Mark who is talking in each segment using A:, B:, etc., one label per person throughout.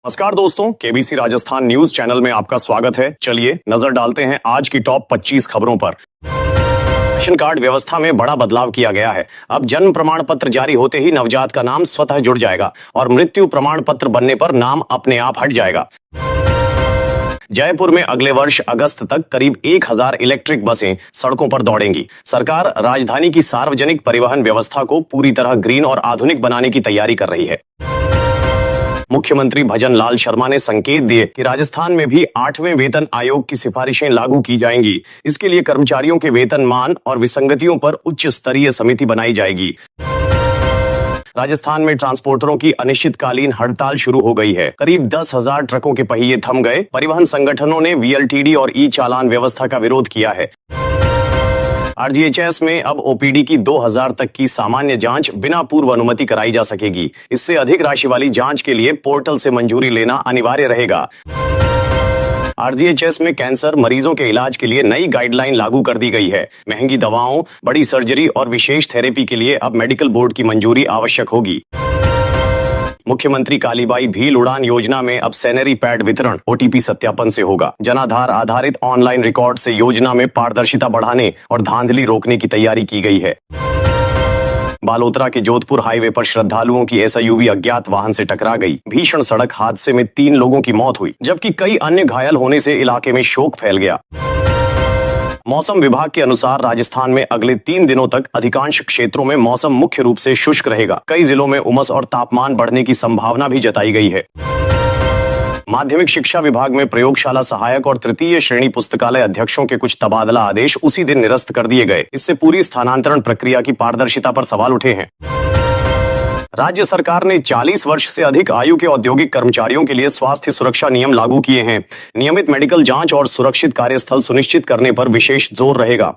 A: नमस्कार दोस्तों, KBC Rajasthan news channel में आपका स्वागत है। चलिए नजर डालते हैं आज की टॉप 25 खबरों पर। राशन कार्ड व्यवस्था में बड़ा बदलाव किया गया है। अब जन्म प्रमाण पत्र जारी होते ही नवजात का नाम स्वतः जुड़ जाएगा और मृत्यु प्रमाण पत्र बनने पर नाम अपने आप हट जाएगा। जयपुर में अगले वर्ष अगस्त तक करीब 1000 इलेक्ट्रिक बसें सड़कों पर दौड़ेंगी। सरकार राजधानी की सार्वजनिक परिवहन व्यवस्था को पूरी तरह ग्रीन और आधुनिक बनाने की तैयारी कर रही है। मुख्यमंत्री भजन लाल शर्मा ने संकेत दिए कि राजस्थान में भी 8वें वेतन आयोग की सिफारिशें लागू की जाएंगी। इसके लिए कर्मचारियों के वेतन मान और विसंगतियों पर उच्च स्तरीय समिति बनाई जाएगी। राजस्थान में ट्रांसपोर्टरों की अनिश्चितकालीन हड़ताल शुरू हो गई है। करीब 10,000 ट्रकों के पहिए थम गए। परिवहन संगठनों ने वीएलटीडी और ई चालान व्यवस्था का विरोध किया है। आरजीएचएस में अब ओपीडी की 2000 तक की सामान्य जांच बिना पूर्व अनुमति कराई जा सकेगी। इससे अधिक राशि वाली जांच के लिए पोर्टल से मंजूरी लेना अनिवार्य रहेगा। आरजीएचएस में कैंसर मरीजों के इलाज के लिए नई गाइडलाइन लागू कर दी गई है। महंगी दवाओं, बड़ी सर्जरी और विशेष थेरेपी के लिए अब मेडिकल बोर्ड की मंजूरी आवश्यक होगी। मुख्यमंत्री कालीबाई भील उड़ान योजना में अब सैनिटरी पैड वितरण ओटीपी सत्यापन से होगा। जनाधार आधारित ऑनलाइन रिकॉर्ड से योजना में पारदर्शिता बढ़ाने और धांधली रोकने की तैयारी की गई है। बालोतरा के जोधपुर हाईवे पर श्रद्धालुओं की एसयूवी अज्ञात वाहन से टकरा गई। भीषण सड़क हादसे में 3 लोगों की मौत हुई, जबकि कई अन्य घायल होने से इलाके में शोक फैल गया। मौसम विभाग के अनुसार राजस्थान में अगले 3 दिनों तक अधिकांश क्षेत्रों में मौसम मुख्य रूप से शुष्क रहेगा। कई जिलों में उमस और तापमान बढ़ने की संभावना भी जताई गई है। माध्यमिक शिक्षा विभाग में प्रयोगशाला सहायक और तृतीय श्रेणी पुस्तकालय अध्यक्षों के कुछ तबादला आदेश उसी दिन निरस्त कर दिए गए। इससे पूरी स्थानांतरण प्रक्रिया की पारदर्शिता पर सवाल उठे हैं। राज्य सरकार ने 40 वर्ष से अधिक आयु के औद्योगिक कर्मचारियों के लिए स्वास्थ्य सुरक्षा नियम लागू किए हैं। नियमित मेडिकल जांच और सुरक्षित कार्यस्थल सुनिश्चित करने पर विशेष जोर रहेगा।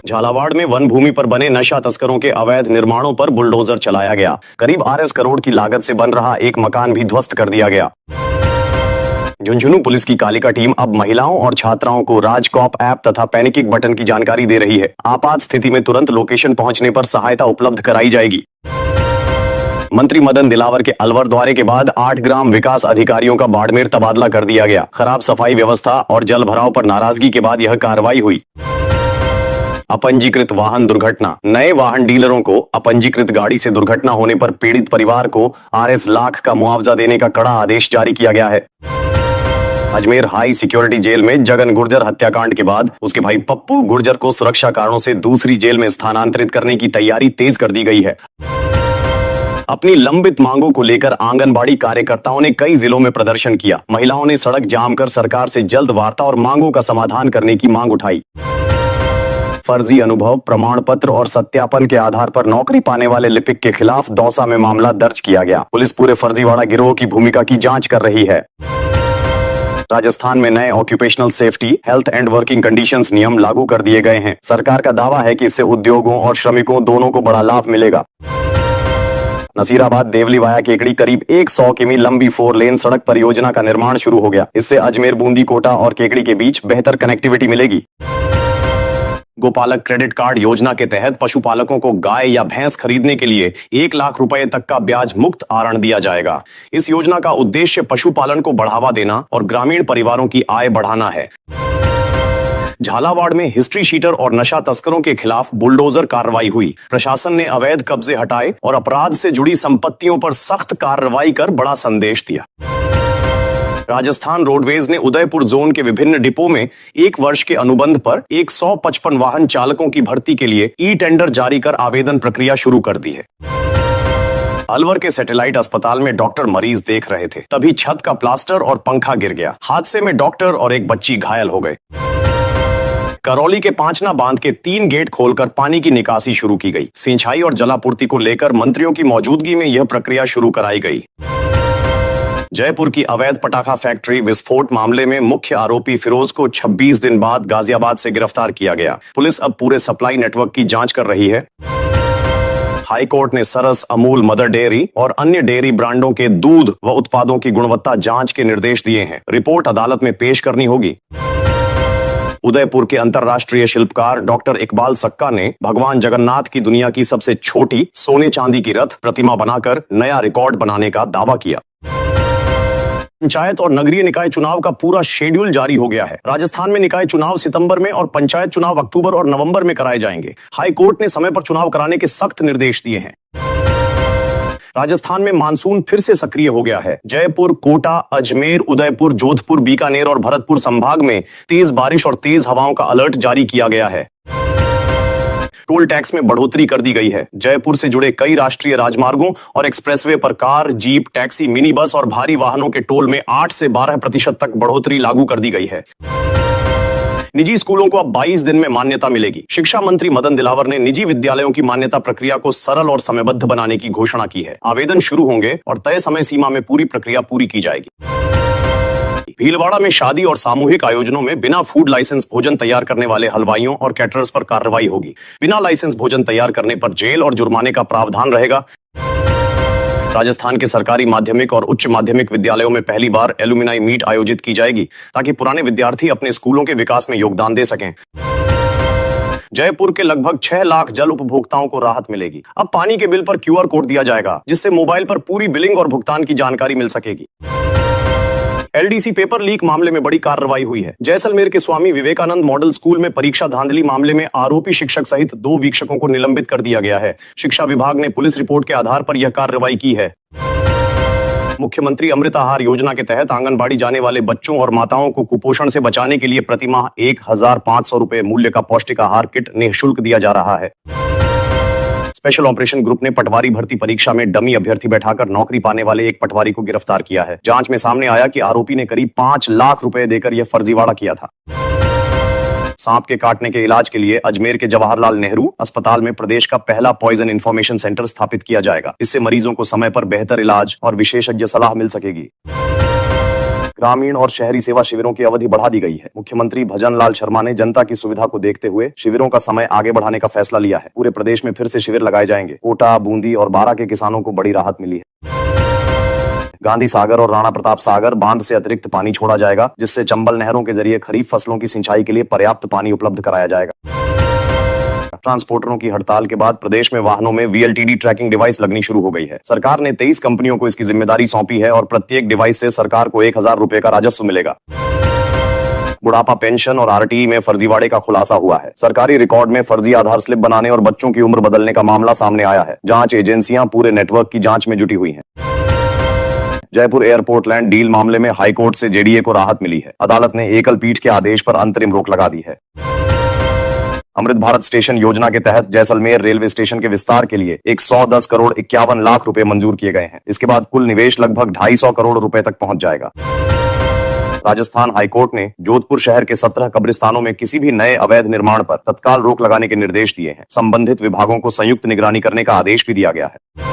A: झालावाड़ में वन भूमि पर बने नशा तस्करों के अवैध निर्माणों पर बुलडोजर चलाया गया। करीब 8 करोड़ की लागत से बन रहा एक मकान भी ध्वस्त कर दिया गया। झुंझुनू पुलिस की कालिका टीम अब महिलाओं और छात्राओं को राजकॉप ऐप तथा पैनिकिंग बटन की जानकारी दे रही है। आपात स्थिति में तुरंत लोकेशन पहुंचने पर सहायता उपलब्ध कराई जाएगी। मंत्री मदन दिलावर के अलवर दौरे के बाद 8 ग्राम विकास अधिकारियों का बाड़मेर तबादला कर दिया गया। खराब सफाई व्यवस्था और जल भराव पर नाराजगी के बाद यह कार्रवाई हुई। अपंजीकृत वाहन दुर्घटना। नए वाहन डीलरों को अपंजीकृत गाड़ी से दुर्घटना होने पर पीड़ित परिवार को RS लाख का मुआवजा देने का कड़ा आदेश जारी किया गया है। अजमेर हाई सिक्योरिटी जेल में जगन गुर्जर हत्याकांड के बाद उसके भाई पप्पू गुर्जर को सुरक्षा कारणों से दूसरी जेल में स्थानांतरित करने की तैयारी तेज कर दी गई है। अपनी लंबित मांगों को लेकर आंगनबाड़ी कार्यकर्ताओं ने कई जिलों में प्रदर्शन किया। महिलाओं ने सड़क जाम कर सरकार से जल्द वार्ता और मांगों का समाधान करने की मांग उठाई। फर्जी अनुभव, प्रमाण पत्र और सत्यापन के आधार पर नौकरी पाने वाले लिपिक के खिलाफ दौसा में मामला दर्ज किया गया। पुलिस पूरे फर्जीवाड़ा गिरोह की भूमिका की जांच कर रही है। राजस्थान में नए occupational safety, health and working conditions नियम लागू कर दिए गए हैं। सरकार का दावा है कि इससे उद्योगों और श्रमिकों दोनों को बड़ा लाभ मिलेगा। नसीराबाद देवली वाया केकड़ी करीब 100 किमी लंबी 4 लेन सड़क परियोजना का निर्माण शुरू हो गया। इससे अजमेर, बूंदी, कोटा और केकड़ी के बीच बेहतर कनेक्टिविटी मिलेगी। गोपालक क्रेडिट कार्ड योजना के तहत पशुपालकों को गाय या भैंस खरीदने के लिए 1 लाख रुपए तक का ब्याज मुक्त आरण दिया जाएगा। इस योजना का उद्देश्य पशुपालन को बढ़ावा देना और ग्रामीण परिवारों की आय बढ़ाना है। झालावाड़ में हिस्ट्री शीटर और नशा तस्करों के खिलाफ बुलडोजर कार्रवाई हुई। प्रशासन ने अवैध कब्जे हटाए और अपराध से जुड़ी संपत्तियों पर सख्त कार्रवाई कर बड़ा संदेश दिया। राजस्थान रोडवेज ने उदयपुर जोन के विभिन्न डिपो में 1 वर्ष के अनुबंध पर 155 वाहन चालकों की भर्ती के लिए ई टेंडर जारी कर आवेदन प्रक्रिया शुरू कर दी है। अलवर के सैटेलाइट अस्पताल में डॉक्टर मरीज देख रहे थे, तभी छत का प्लास्टर और पंखा गिर गया। हादसे में डॉक्टर और एक बच्ची घायल हो गए। करौली के पांचना बांध के 3 गेट खोलकर पानी की निकासी शुरू की गई। सिंचाई और जलापूर्ति को लेकर मंत्रियों की मौजूदगी में यह प्रक्रिया शुरू कराई गई। जयपुर की अवैध पटाखा फैक्ट्री विस्फोट मामले में मुख्य आरोपी फिरोज को 26 दिन बाद गाजियाबाद से गिरफ्तार किया गया। पुलिस अब पूरे सप्लाई नेटवर्क की जांच कर रही है। हाई कोर्ट ने सरस, अमूल, मदर डेयरी और अन्य डेयरी ब्रांडों के दूध व उत्पादों की गुणवत्ता जांच के निर्देश दिए हैं। रिपोर्ट अदालत में पेश करनी होगी। उदयपुर के अंतर्राष्ट्रीय शिल्पकार डॉक्टर इकबाल सक्का ने भगवान जगन्नाथ की दुनिया की सबसे छोटी सोने चांदी की रथ प्रतिमा बनाकर नया रिकॉर्ड बनाने का दावा किया। पंचायत और नगरीय निकाय चुनाव का पूरा शेड्यूल जारी हो गया है। राजस्थान में निकाय चुनाव सितंबर में और पंचायत चुनाव अक्टूबर और नवंबर में कराए जाएंगे। हाई कोर्ट ने समय पर चुनाव कराने के सख्त निर्देश दिए हैं। राजस्थान में मानसून फिर से सक्रिय हो गया है। जयपुर, कोटा, अजमेर, उदयपुर, जोधपुर, बीकानेर और भरतपुर संभाग में तेज बारिश और तेज हवाओं का अलर्ट जारी किया गया है। टोल टैक्स में बढ़ोतरी कर दी गई है। जयपुर से जुड़े कई राष्ट्रीय राजमार्गों और एक्सप्रेसवे पर car, jeep, taxi, mini bus और भारी वाहनों के टोल में 8 से 12% तक बढ़ोतरी लागू कर दी गई है। निजी स्कूलों को अब 22 दिन में मान्यता मिलेगी। शिक्षा मंत्री मदन दिलावर ने निजी विद्यालयों की मान्यता प्रक्रिया को सरल और समयबद्ध बनाने की घोषणा की है। आवेदन शुरू होंगे और तय समय सीमा में पूरी प्रक्रिया पूरी की जाएगी। भीलवाड़ा में शादी और सामूहिक आयोजनों में बिना फूड लाइसेंस भोजन तैयार करने वाले हलवाइयों और कैटरर्स पर कार्रवाई होगी। बिना लाइसेंस भोजन तैयार करने पर जेल और जुर्माने का प्रावधान रहेगा। राजस्थान के सरकारी माध्यमिक और उच्च माध्यमिक विद्यालयों में पहली बार एलुमनाई मीट आयोजित की जाएगी ताकि पुराने विद्यार्थी अपने स्कूलों के विकास में योगदान दे सकें। जयपुर के लगभग 6 लाख जल उपभोक्ताओं को राहत मिलेगी। अब पानी के बिल पर QR कोड दिया जाएगा, जिससे मोबाइल पर पूरी बिलिंग और भुगतान की जानकारी मिल सकेगी। LDC पेपर लीक मामले में बड़ी कार्रवाई हुई है। जैसलमेर के स्वामी विवेकानंद मॉडल स्कूल में परीक्षा धांधली मामले में आरोपी शिक्षक सहित 2 वीक्षकों को निलंबित कर दिया गया है। शिक्षा विभाग ने पुलिस रिपोर्ट के आधार पर यह कार्रवाई की है। मुख्यमंत्री अमृत आहार योजना के तहत आंगनबाड़ी जाने वाले बच्चों और माताओं को कुपोषण से बचाने के लिए प्रतिमाह 1500 रुपए मूल्य का पौष्टिक आहार किट निःशुल्क दिया जा रहा है। स्पेशल ऑपरेशन ग्रुप ने पटवारी भर्ती परीक्षा में डमी अभ्यर्थी बैठाकर नौकरी पाने वाले एक पटवारी को गिरफ्तार किया है। जांच में सामने आया कि आरोपी ने करीब 5 लाख रुपए देकर यह फर्जीवाड़ा किया था। सांप के काटने के इलाज के लिए अजमेर के जवाहरलाल नेहरू अस्पताल में प्रदेश का पहला पॉइजन इंफॉर्मेशन सेंटर स्थापित किया जाएगा। इससे मरीजों को समय पर बेहतर इलाज और विशेषज्ञ सलाह मिल सकेगी। ग्रामीण और शहरी सेवा शिविरों की अवधि बढ़ा दी गई है। मुख्यमंत्री भजन लाल शर्मा ने जनता की सुविधा को देखते हुए शिविरों का समय आगे बढ़ाने का फैसला लिया है। पूरे प्रदेश में फिर से शिविर लगाए जाएंगे। कोटा, बूंदी और बारां के किसानों को बड़ी राहत मिली है। गांधी सागर और राणा प्रताप सागर बांध से अतिरिक्त पानी छोड़ा जाएगा, जिससे चंबल नहरों के जरिए खरीफ फसलों की सिंचाई के लिए पर्याप्त पानी उपलब्ध कराया जाएगा। ट्रांसपोर्टरों की हड़ताल के बाद प्रदेश में वाहनों में VLTD ट्रैकिंग डिवाइस लगनी शुरू हो गई है। सरकार ने 23 कंपनियों को इसकी जिम्मेदारी सौंपी है और प्रत्येक डिवाइस से सरकार को 1000 रुपए का राजस्व मिलेगा। बुढ़ापा पेंशन और RTE में फर्जीवाड़े का खुलासा हुआ है। सरकारी रिकॉर्ड में फर्जी आधार स्लिप बनाने और बच्चों की उम्र बदलने का मामला सामने आया है। जांच एजेंसियां पूरे नेटवर्क की जांच में जुटी हुई हैं। जयपुर एयरपोर्ट लैंड डील मामले में हाईकोर्ट से JDA को राहत मिली है। अदालत ने एकल पीठ के आदेश पर अंतरिम रोक लगा दी है। अमृत भारत स्टेशन योजना के तहत जैसलमेर रेलवे स्टेशन के विस्तार के लिए 110 करोड़ 51 लाख रुपए मंजूर किए गए हैं। इसके बाद कुल निवेश लगभग 250 करोड़ रुपए तक पहुंच जाएगा। राजस्थान हाईकोर्ट ने जोधपुर शहर के 17 कब्रिस्तानों में किसी भी नए अवैध निर्माण पर तत्काल रोक लगाने के निर्देश दिए हैं। संबंधित विभागों को संयुक्त निगरानी करने का आदेश भी दिया गया है।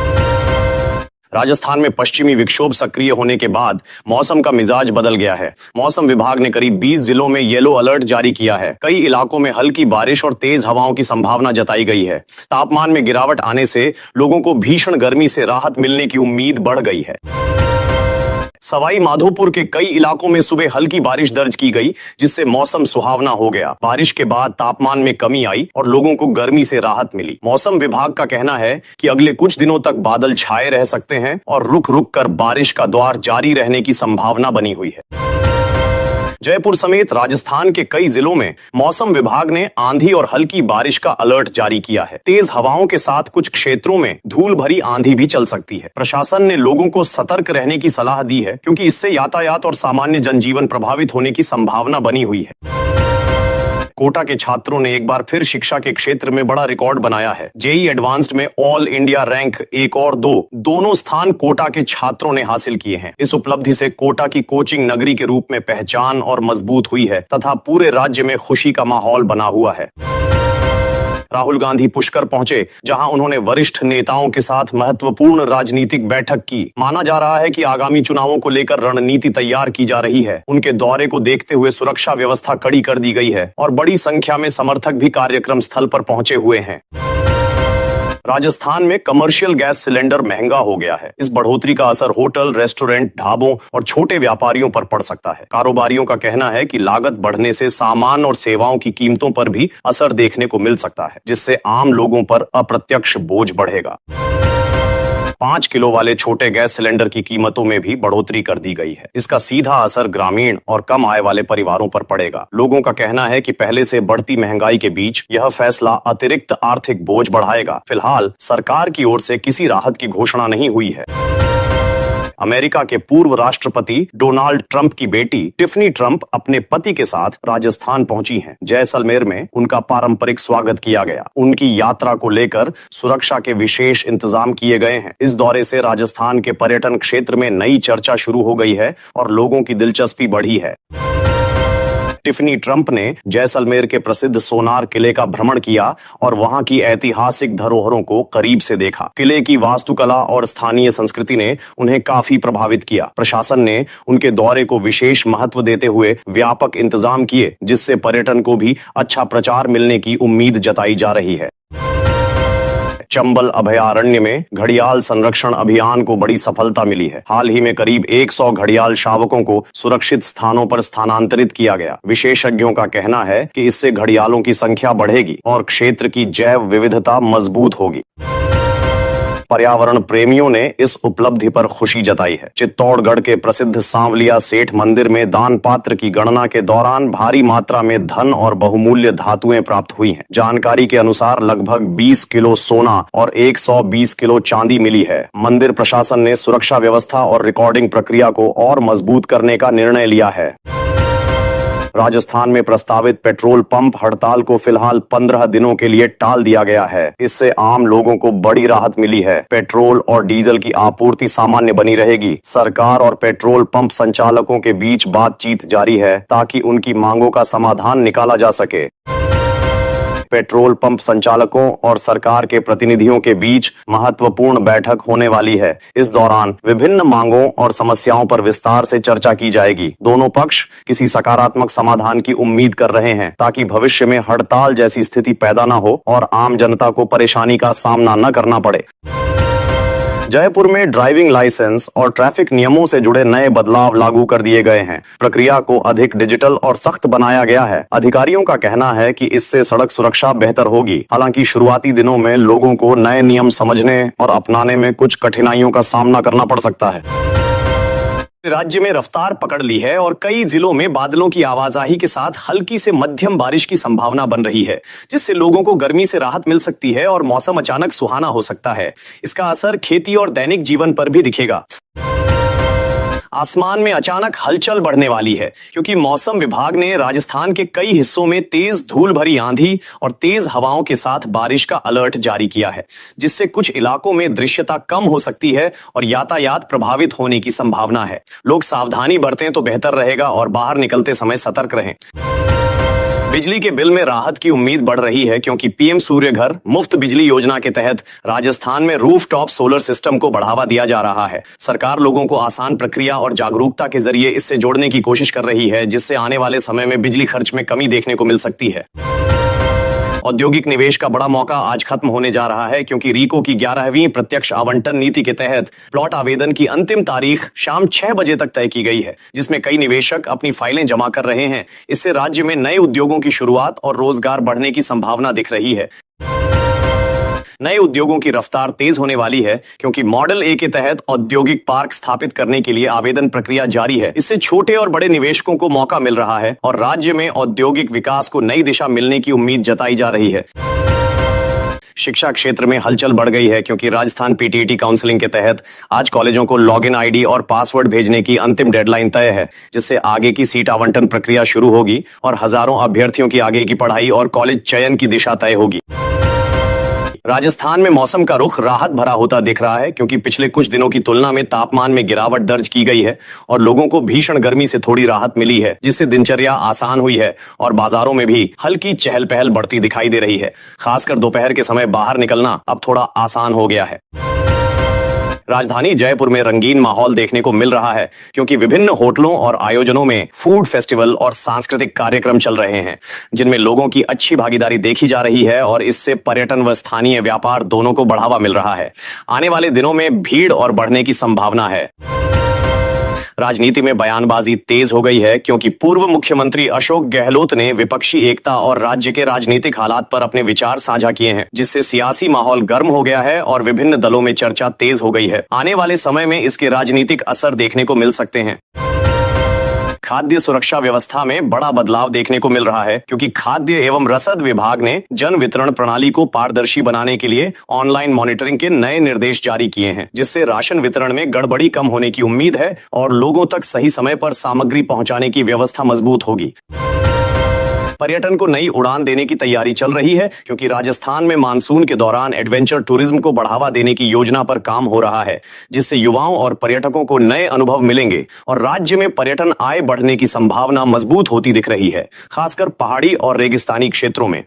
A: राजस्थान में पश्चिमी विक्षोभ सक्रिय होने के बाद मौसम का मिजाज बदल गया है। मौसम विभाग ने करीब 20 जिलों में येलो अलर्ट जारी किया है। कई इलाकों में हल्की बारिश और तेज हवाओं की संभावना जताई गई है। तापमान में गिरावट आने से लोगों को भीषण गर्मी से राहत मिलने की उम्मीद बढ़ गई है। सवाई माधोपुर के कई इलाकों में सुबह हल्की बारिश दर्ज की गई, जिससे मौसम सुहावना हो गया। बारिश के बाद तापमान में कमी आई और लोगों को गर्मी से राहत मिली। मौसम विभाग का कहना है कि अगले कुछ दिनों तक बादल छाए रह सकते हैं और रुक रुक कर बारिश का दौर जारी रहने की संभावना बनी हुई है। जयपुर समेत राजस्थान के कई जिलों में मौसम विभाग ने आंधी और हल्की बारिश का अलर्ट जारी किया है। तेज हवाओं के साथ कुछ क्षेत्रों में धूल भरी आंधी भी चल सकती है। प्रशासन ने लोगों को सतर्क रहने की सलाह दी है, क्योंकि इससे यातायात और सामान्य जनजीवन प्रभावित होने की संभावना बनी हुई है। कोटा के छात्रों ने एक बार फिर शिक्षा के क्षेत्र में बड़ा रिकॉर्ड बनाया है। JEE एडवांस्ड में ऑल इंडिया रैंक 1 और 2 दोनों स्थान कोटा के छात्रों ने हासिल किए हैं। इस उपलब्धि से कोटा की कोचिंग नगरी के रूप में पहचान और मजबूत हुई है तथा पूरे राज्य में खुशी का माहौल बना हुआ है। राहुल गांधी पुष्कर पहुंचे, जहां उन्होंने वरिष्ठ नेताओं के साथ महत्वपूर्ण राजनीतिक बैठक की। माना जा रहा है कि आगामी चुनावों को लेकर रणनीति तैयार की जा रही है। उनके दौरे को देखते हुए सुरक्षा व्यवस्था कड़ी कर दी गई है और बड़ी संख्या में समर्थक भी कार्यक्रम स्थल पर पहुंचे हुए हैं। राजस्थान में कमर्शियल गैस सिलेंडर महंगा हो गया है। इस बढ़ोतरी का असर होटल, रेस्टोरेंट, ढाबों और छोटे व्यापारियों पर पड़ सकता है। कारोबारियों का कहना है कि लागत बढ़ने से सामान और सेवाओं की कीमतों पर भी असर देखने को मिल सकता है, जिससे आम लोगों पर अप्रत्यक्ष बोझ बढ़ेगा। 5 किलो वाले छोटे गैस सिलेंडर की कीमतों में भी बढ़ोतरी कर दी गई है। इसका सीधा असर ग्रामीण और कम आय वाले परिवारों पर पड़ेगा। लोगों का कहना है कि पहले से बढ़ती महंगाई के बीच यह फैसला अतिरिक्त आर्थिक बोझ बढ़ाएगा। फिलहाल सरकार की ओर से किसी राहत की घोषणा नहीं हुई है। अमेरिका के पूर्व राष्ट्रपति डोनाल्ड ट्रंप की बेटी टिफनी ट्रंप अपने पति के साथ राजस्थान पहुंची हैं। जैसलमेर में उनका पारंपरिक स्वागत किया गया। उनकी यात्रा को लेकर सुरक्षा के विशेष इंतजाम किए गए हैं। इस दौरे से राजस्थान के पर्यटन क्षेत्र में नई चर्चा शुरू हो गई है और लोगों की दिलचस्पी बढ़ी है। टिफनी ट्रंप ने जैसलमेर के प्रसिद्ध सोनार किले का भ्रमण किया और वहां की ऐतिहासिक धरोहरों को करीब से देखा। किले की वास्तुकला और स्थानीय संस्कृति ने उन्हें काफी प्रभावित किया। प्रशासन ने उनके दौरे को विशेष महत्व देते हुए व्यापक इंतजाम किए, जिससे पर्यटन को भी अच्छा प्रचार मिलने की उम्मीद जताई जा रही है। चंबल अभयारण्य में घड़ियाल संरक्षण अभियान को बड़ी सफलता मिली है। हाल ही में करीब 100 घड़ियाल शावकों को सुरक्षित स्थानों पर स्थानांतरित किया गया। विशेषज्ञों का कहना है कि इससे घड़ियालों की संख्या बढ़ेगी और क्षेत्र की जैव विविधता मजबूत होगी। पर्यावरण प्रेमियों ने इस उपलब्धि पर खुशी जताई है। चित्तौड़गढ़ के प्रसिद्ध सांवलिया सेठ मंदिर में दान पात्र की गणना के दौरान भारी मात्रा में धन और बहुमूल्य धातुएं प्राप्त हुई हैं। जानकारी के अनुसार लगभग 20 किलो सोना और 120 किलो चांदी मिली है। मंदिर प्रशासन ने सुरक्षा व्यवस्था और रिकॉर्डिंग प्रक्रिया को और मजबूत करने का निर्णय लिया है। राजस्थान में प्रस्तावित पेट्रोल पंप हड़ताल को फिलहाल 15 दिनों के लिए टाल दिया गया है। इससे आम लोगों को बड़ी राहत मिली है। पेट्रोल और डीजल की आपूर्ति सामान्य बनी रहेगी। सरकार और पेट्रोल पंप संचालकों के बीच बातचीत जारी है ताकि उनकी मांगों का समाधान निकाला जा सके। पेट्रोल पंप संचालकों और सरकार के प्रतिनिधियों के बीच महत्वपूर्ण बैठक होने वाली है। इस दौरान विभिन्न मांगों और समस्याओं पर विस्तार से चर्चा की जाएगी। दोनों पक्ष किसी सकारात्मक समाधान की उम्मीद कर रहे हैं ताकि भविष्य में हड़ताल जैसी स्थिति पैदा न हो और आम जनता को परेशानी का सामना न करना पड़े। जयपुर में ड्राइविंग लाइसेंस और ट्रैफिक नियमों से जुड़े नए बदलाव लागू कर दिए गए हैं। प्रक्रिया को अधिक डिजिटल और सख्त बनाया गया है। अधिकारियों का कहना है कि इससे सड़क सुरक्षा बेहतर होगी। हालांकि शुरुआती दिनों में लोगों को नए नियम समझने और अपनाने में कुछ कठिनाइयों का सामना करना पड़ सकता है। राज्य में रफ्तार पकड़ ली है और कई जिलों में बादलों की आवाजाही के साथ हल्की से मध्यम बारिश की संभावना बन रही है, जिससे लोगों को गर्मी से राहत मिल सकती है और मौसम अचानक सुहाना हो सकता है। इसका असर खेती और दैनिक जीवन पर भी दिखेगा। आसमान में अचानक हलचल बढ़ने वाली है क्योंकि मौसम विभाग ने राजस्थान के कई हिस्सों में तेज धूल भरी आंधी और तेज हवाओं के साथ बारिश का अलर्ट जारी किया है, जिससे कुछ इलाकों में दृश्यता कम हो सकती है और यातायात प्रभावित होने की संभावना है। लोग सावधानी बरतें तो बेहतर रहेगा और बाहर निकलते समय सतर्क रहें। बिजली के बिल में राहत की उम्मीद बढ़ रही है क्योंकि पीएम सूर्य घर मुफ्त बिजली योजना के तहत राजस्थान में रूफटॉप सोलर सिस्टम को बढ़ावा दिया जा रहा है। सरकार लोगों को आसान प्रक्रिया और जागरूकता के जरिए इससे जोड़ने की कोशिश कर रही है, जिससे आने वाले समय में बिजली खर्च में कमी देखने को मिल सकती है। औद्योगिक निवेश का बड़ा मौका आज खत्म होने जा रहा है क्योंकि रीको की 11वीं प्रत्यक्ष आवंटन नीति के तहत प्लॉट आवेदन की अंतिम तारीख शाम 6 बजे तक तय की गई है, जिसमें कई निवेशक अपनी फाइलें जमा कर रहे हैं। इससे राज्य में नए उद्योगों की शुरुआत और रोजगार बढ़ने की संभावना दिख रही है। नए उद्योगों की रफ्तार तेज होने वाली है क्योंकि मॉडल ए के तहत औद्योगिक पार्क स्थापित करने के लिए आवेदन प्रक्रिया जारी है। इससे छोटे और बड़े निवेशकों को मौका मिल रहा है और राज्य में औद्योगिक विकास को नई दिशा मिलने की उम्मीद जताई जा रही है। शिक्षा क्षेत्र में हलचल बढ़ गई है क्योंकि राजस्थान पीटीईटी काउंसलिंग के तहत आज कॉलेजों को लॉगिन आईडी और पासवर्ड भेजने की अंतिम डेडलाइन तय है, जिससे आगे की सीट आवंटन प्रक्रिया शुरू होगी और हजारों अभ्यर्थियों की आगे की पढ़ाई और कॉलेज चयन की दिशा तय होगी। राजस्थान में मौसम का रुख राहत भरा होता दिख रहा है क्योंकि पिछले कुछ दिनों की तुलना में तापमान में गिरावट दर्ज की गई है और लोगों को भीषण गर्मी से थोड़ी राहत मिली है, जिससे दिनचर्या आसान हुई है और बाजारों में भी हल्की चहल पहल बढ़ती दिखाई दे रही है। खासकर दोपहर के समय बाहर निकलना अब थोड़ा आसान हो गया है। राजधानी जयपुर में रंगीन माहौल देखने को मिल रहा है क्योंकि विभिन्न होटलों और आयोजनों में फूड फेस्टिवल और सांस्कृतिक कार्यक्रम चल रहे हैं, जिनमें लोगों की अच्छी भागीदारी देखी जा रही है और इससे पर्यटन व स्थानीय व्यापार दोनों को बढ़ावा मिल रहा है। आने वाले दिनों में भीड़ और बढ़ने की संभावना है। राजनीति में बयानबाजी तेज हो गई है क्योंकि पूर्व मुख्यमंत्री अशोक गहलोत ने विपक्षी एकता और राज्य के राजनीतिक हालात पर अपने विचार साझा किए हैं, जिससे सियासी माहौल गर्म हो गया है और विभिन्न दलों में चर्चा तेज हो गई है। आने वाले समय में इसके राजनीतिक असर देखने को मिल सकते हैं। खाद्य सुरक्षा व्यवस्था में बड़ा बदलाव देखने को मिल रहा है क्योंकि खाद्य एवं रसद विभाग ने जन वितरण प्रणाली को पारदर्शी बनाने के लिए ऑनलाइन मॉनिटरिंग के नए निर्देश जारी किए हैं, जिससे राशन वितरण में गड़बड़ी कम होने की उम्मीद है और लोगों तक सही समय पर सामग्री पहुंचाने की व्यवस्था मजबूत होगी। पर्यटन को नई उड़ान देने की तैयारी चल रही है क्योंकि राजस्थान में मानसून के दौरान एडवेंचर टूरिज्म को बढ़ावा देने की योजना पर काम हो रहा है, जिससे युवाओं और पर्यटकों को नए अनुभव मिलेंगे और राज्य में पर्यटन आय बढ़ने की संभावना मजबूत होती दिख रही है, खासकर पहाड़ी और रेगिस्तानी क्षेत्रों में।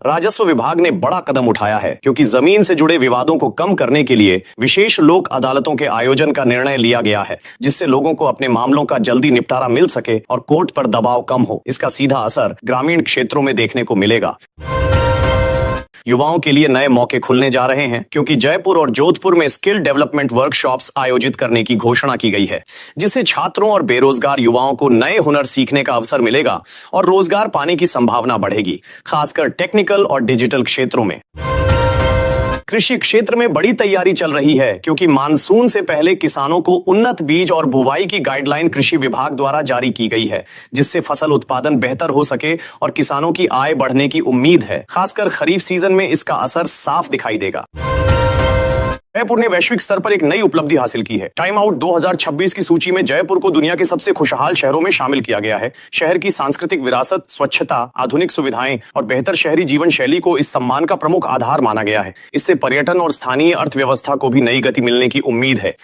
A: राजस्व विभाग ने बड़ा कदम उठाया है क्योंकि जमीन से जुड़े विवादों को कम करने के लिए विशेष लोक अदालतों के आयोजन का निर्णय लिया गया है, जिससे लोगों को अपने मामलों का जल्दी निपटारा मिल सके और कोर्ट पर दबाव कम हो। इसका सीधा असर ग्रामीण क्षेत्रों में देखने को मिलेगा। युवाओं के लिए नए मौके खुलने जा रहे हैं क्योंकि जयपुर और जोधपुर में स्किल डेवलपमेंट वर्कशॉप्स आयोजित करने की घोषणा की गई है, जिससे छात्रों और बेरोजगार युवाओं को नए हुनर सीखने का अवसर मिलेगा और रोजगार पाने की संभावना बढ़ेगी, खासकर टेक्निकल और डिजिटल क्षेत्रों में। कृषि क्षेत्र में बड़ी तैयारी चल रही है क्योंकि मानसून से पहले किसानों को उन्नत बीज और बुवाई की गाइडलाइन कृषि विभाग द्वारा जारी की गई है, जिससे फसल उत्पादन बेहतर हो सके और किसानों की आय बढ़ने की उम्मीद है। खासकर खरीफ सीजन में इसका असर साफ दिखाई देगा। जयपुर ने वैश्विक स्तर पर एक नई उपलब्धि हासिल की है। टाइम आउट 2026 की सूची में जयपुर को दुनिया के सबसे खुशहाल शहरों में शामिल किया गया है। शहर की सांस्कृतिक विरासत, स्वच्छता, आधुनिक सुविधाएं और बेहतर शहरी जीवन शैली को इस सम्मान का प्रमुख आधार माना गया है। इससे पर्यटन और स्थानीय अर्थव्यवस्था को भी नई गति मिलने की उम्मीद है।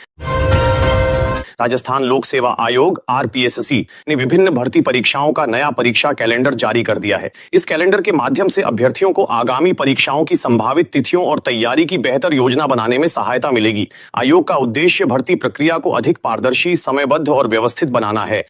A: राजस्थान लोक सेवा आयोग RPSC ने विभिन्न भर्ती परीक्षाओं का नया परीक्षा कैलेंडर जारी कर दिया है। इस कैलेंडर के माध्यम से अभ्यर्थियों को आगामी परीक्षाओं की संभावित तिथियों और तैयारी की बेहतर योजना बनाने में सहायता मिलेगी। आयोग का उद्देश्य भर्ती प्रक्रिया को अधिक पारदर्शी, समयबद्ध और व्यवस्थित बनाना है।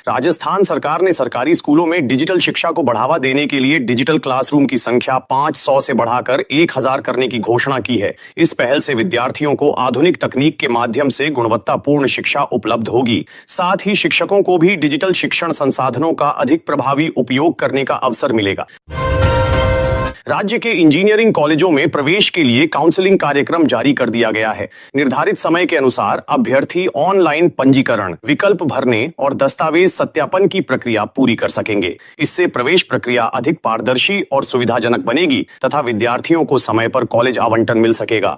A: राजस्थान सरकार ने सरकारी स्कूलों में डिजिटल शिक्षा को बढ़ावा देने के लिए डिजिटल क्लासरूम की संख्या 500 से बढ़ाकर 1000 करने की घोषणा की है। इस पहल से विद्यार्थियों को आधुनिक तकनीक के माध्यम से गुणवत्तापूर्ण शिक्षा उपलब्ध होगी। साथ ही शिक्षकों को भी डिजिटल शिक्षण संसाधनों का अधिक प्रभावी उपयोग करने का अवसर मिलेगा। राज्य के इंजीनियरिंग कॉलेजों में प्रवेश के लिए काउंसलिंग कार्यक्रम जारी कर दिया गया है। निर्धारित समय के अनुसार अभ्यर्थी ऑनलाइन पंजीकरण, विकल्प भरने और दस्तावेज सत्यापन की प्रक्रिया पूरी कर सकेंगे। इससे प्रवेश प्रक्रिया अधिक पारदर्शी और सुविधाजनक बनेगी तथा विद्यार्थियों को समय पर कॉलेज आवंटन मिल सकेगा।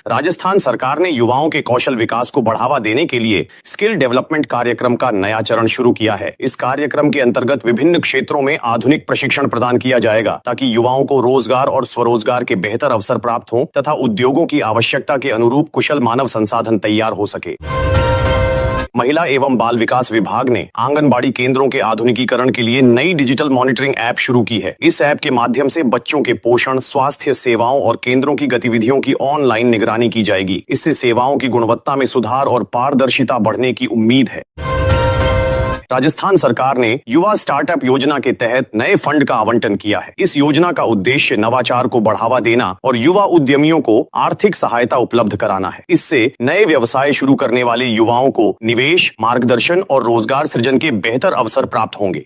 A: राजस्थान सरकार ने युवाओं के कौशल विकास को बढ़ावा देने के लिए स्किल डेवलपमेंट कार्यक्रम का नया चरण शुरू किया है। इस कार्यक्रम के अंतर्गत विभिन्न क्षेत्रों में आधुनिक प्रशिक्षण प्रदान किया जाएगा ताकि युवाओं को रोजगार और स्वरोजगार के बेहतर अवसर प्राप्त हों तथा उद्योगों की आवश्यकता के अनुरूप कुशल मानव संसाधन तैयार हो सके। महिला एवं बाल विकास विभाग ने आंगनबाड़ी केंद्रों के आधुनिकीकरण के लिए नई डिजिटल मॉनिटरिंग ऐप शुरू की है। इस ऐप के माध्यम से बच्चों के पोषण, स्वास्थ्य सेवाओं और केंद्रों की गतिविधियों की ऑनलाइन निगरानी की जाएगी। इससे सेवाओं की गुणवत्ता में सुधार और पारदर्शिता बढ़ने की उम्मीद है। राजस्थान सरकार ने युवा स्टार्टअप योजना के तहत नए फंड का आवंटन किया है। इस योजना का उद्देश्य नवाचार को बढ़ावा देना और युवा उद्यमियों को आर्थिक सहायता उपलब्ध कराना है। इससे नए व्यवसाय शुरू करने वाले युवाओं को निवेश, मार्गदर्शन और रोजगार सृजन के बेहतर अवसर प्राप्त होंगे।